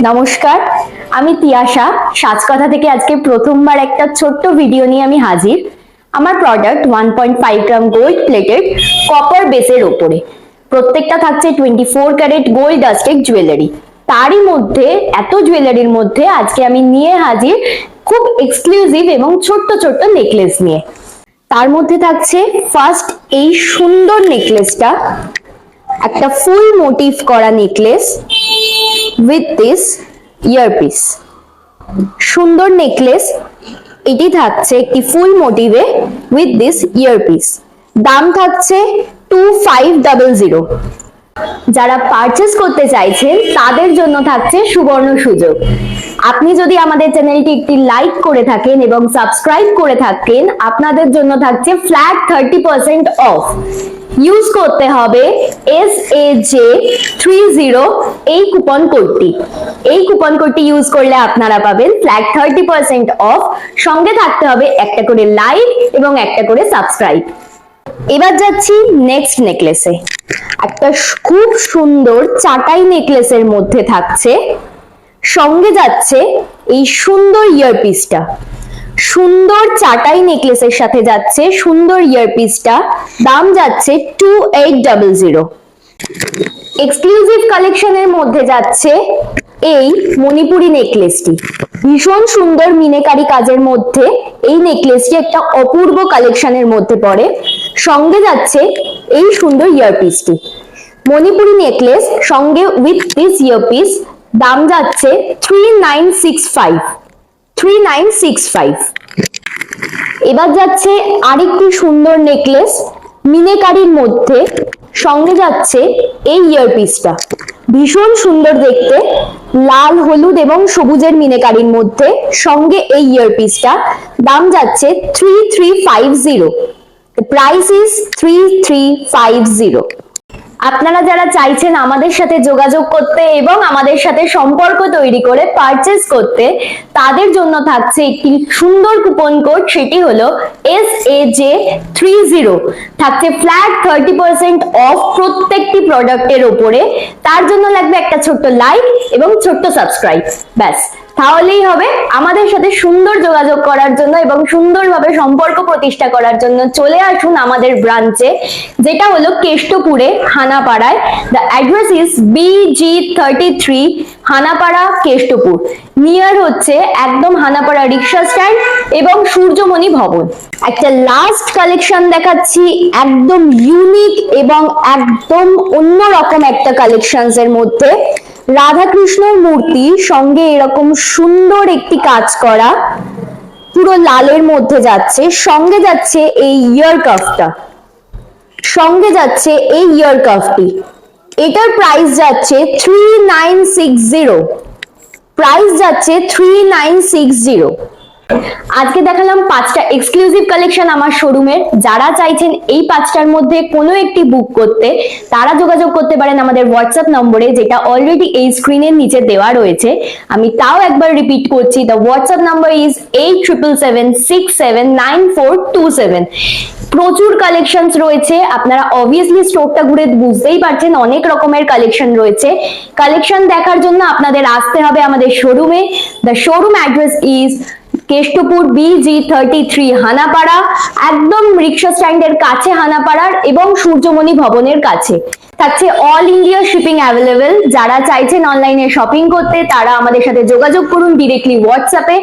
নমস্কার, আমি তিয়াশা সাজকথা থেকে আজকে প্রথমবার একটা ছোট্ট ভিডিও নিয়ে আমি হাজির। আমার প্রোডাক্ট 1.5 গ্রাম গোল্ড প্লেটেড কপার বেসের উপরে। প্রত্যেকটা থাকছে 24 ক্যারেট গোল্ড ডাস্টেড জুয়েলারি। তারই মধ্যে এত জুয়েলারির মধ্যে আজকে আমি নিয়ে হাজির খুব এক্সক্লুসিভ এবং ছোট্ট ছোট্ট নেকলেস নিয়ে। তার মধ্যে থাকছে ফার্স্ট এই সুন্দর নেকলেসটা, একটা ফুল মোটিভ করা নেকলেস with this earpiece। সুন্দর নেকলেস, এটি থাকছে একটি ফুল মোটিভে with this earpiece। দাম থাকছে 2500। যারা পারচেজ করতে চাইছেন তাদের জন্য থাকছে সুবর্ণ সুযোগ। আপনি যদি আমাদের চ্যানেলটি একটি লাইক করে থাকেন এবং সাবস্ক্রাইব করে থাকেন, আপনাদের জন্য থাকছে ফ্ল্যাট 30% অফ। ইউজ করতে হবে SAJ30 এই কুপন কোডটি। এই কুপন কোডটি ইউজ করলে আপনারা পাবেন ফ্ল্যাট 30% অফ। সঙ্গে থাকতে হবে একটা করে লাইক এবং একটা করে সাবস্ক্রাইব। এবার যাচ্ছি নেক্সট নেকলেসে। একটা খুব সুন্দর চাটাই নেকলেসের মধ্যে থাকছে, সঙ্গে যাচ্ছে এই সুন্দর ইয়ারপিসটা। সুন্দর চাটাই নেকলেসের সাথে যাচ্ছে সুন্দর ইয়ারপিসটা। দাম যাচ্ছে 2800। এক্সক্লুসিভ কালেকশনের মধ্যে যাচ্ছে এই মণিপুরি নেকলেসটি। ভীষণ সুন্দর মিনাকারি কাজের মধ্যে এই নেকলেসটি একটা অপূর্ব কালেকশনের মধ্যে পড়ে। সঙ্গে যাচ্ছে এই সুন্দর ইয়ারপিসটি। মণিপুরি নেকলেস সঙ্গে উইথ দিস ইয়ারপিস। দাম যাচ্ছে 3965। এবার যাচ্ছে আরেকটি সুন্দর নেকলেস মিনাকারির মধ্যে, সঙ্গে যাচ্ছে এই ইয়ারপিসটা। ভীষণ সুন্দর দেখতে, লাল হলুদ এবং সবুজের মিনাকারির মধ্যে, সঙ্গে এই ইয়ারপিসটা। দাম যাচ্ছে 3350। Price is 3350। আপনারা যারা চাইছেন আমাদের সাথে যোগাযোগ করতে এবং আমাদের সাথে সম্পর্ক তৈরি করে পারচেজ করতে, তাদের জন্য থাকছে একটি সুন্দর কুপন কোড। সেটি হলো SAJ30। থাকছে ফ্ল্যাট 30% অফ প্রত্যেকটি প্রোডাক্টের উপরে। তার জন্য লাগবে একটা ছোট্ট লাইক এবং ছোট্ট সাবস্ক্রাইব, ব্যাস তাহলেই হবে। আমাদের সাথে সুন্দর যোগাযোগ করার জন্য এবং সুন্দরভাবে সম্পর্ক প্রতিষ্ঠা করার জন্য চলে আসুন আমাদের ব্রাঞ্চে, যেটা হলো কেষ্টপুরে হানাপাড়ায়। The address is BG33 Hanapara Keshtopur. Near হচ্ছে একদম হানাপাড়া রিক্সা স্ট্যান্ড এবং সূর্যমণি ভবন। একটা লাস্ট কালেকশন দেখাচ্ছি, একদম ইউনিক এবং একদম অন্যরকম একটা কালেকশনস এর মধ্যে। রাধাকৃষ্ণর মূর্তি সঙ্গে এরকম সুন্দর একটি কাজ করা, পুরো লালের মধ্যে যাচ্ছে। সঙ্গে যাচ্ছে এই ইয়ার কাফটা, সঙ্গে যাচ্ছে এই ইয়ার কাফটি। এটার প্রাইস যাচ্ছে 3960। প্রাইস যাচ্ছে 3960। আজকে দেখালাম 5টা এক্সক্লুসিভ কালেকশন আমার শোরুমের। যারা চাইছেন এই 5টার মধ্যে কোনো একটি বুক করতে, তারা যোগাযোগ করতে পারেন আমাদের হোয়াটসঅ্যাপ নম্বরে, যেটা অলরেডি এই স্ক্রিনের নিচে দেওয়া রয়েছে। আমি তাও একবার রিপিট করছি, দ্য হোয়াটসঅ্যাপ নাম্বার ইজ 8777679427। প্রচুর কালেকশনস রয়েছে, আপনারা অবভিয়াসলি স্টোরটা ঘুরে বুঝতেই পারছেন অনেক রকমের কালেকশন রয়েছে। কালেকশন দেখার জন্য আপনাদের আসতে হবে আমাদের শোরুমে। The showroom address is Keshtopur BG33 হানাপাড়া, একদম রিক্সা স্ট্যান্ডের কাছে হানাপাড়ার এবং সূর্যমণি ভবনের কাছে। থাকছে অল ইন্ডিয়া শিপিং অ্যাভেলেবেল। যারা চাইছেন অনলাইনে শপিং করতে, তারা আমাদের সাথে যোগাযোগ করুন ডিরেক্টলি হোয়াটসঅ্যাপে।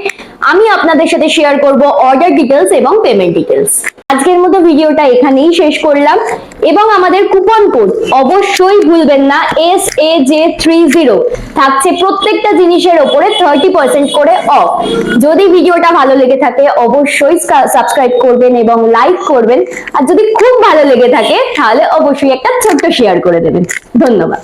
আমি আপনাদের সাথে শেয়ার করব অর্ডার ডিটেলস এবং পেমেন্ট ডিটেলস। আজকের মতো ভিডিওটা এখানেই শেষ করলাম এবং আমাদের কুপন কোড অবশ্যই ভুলবেন না, SAJ30। থাকছে প্রত্যেকটা জিনিসের উপরে 30% করে অফ। যদি ভিডিওটা ভালো লেগে থাকে অবশ্যই সাবস্ক্রাইব করবেন এবং লাইক করবেন, আর যদি খুব ভালো লেগে থাকে তাহলে অবশ্যই একটা ছোট্ট শেয়ার করে দেবেন। ধন্যবাদ।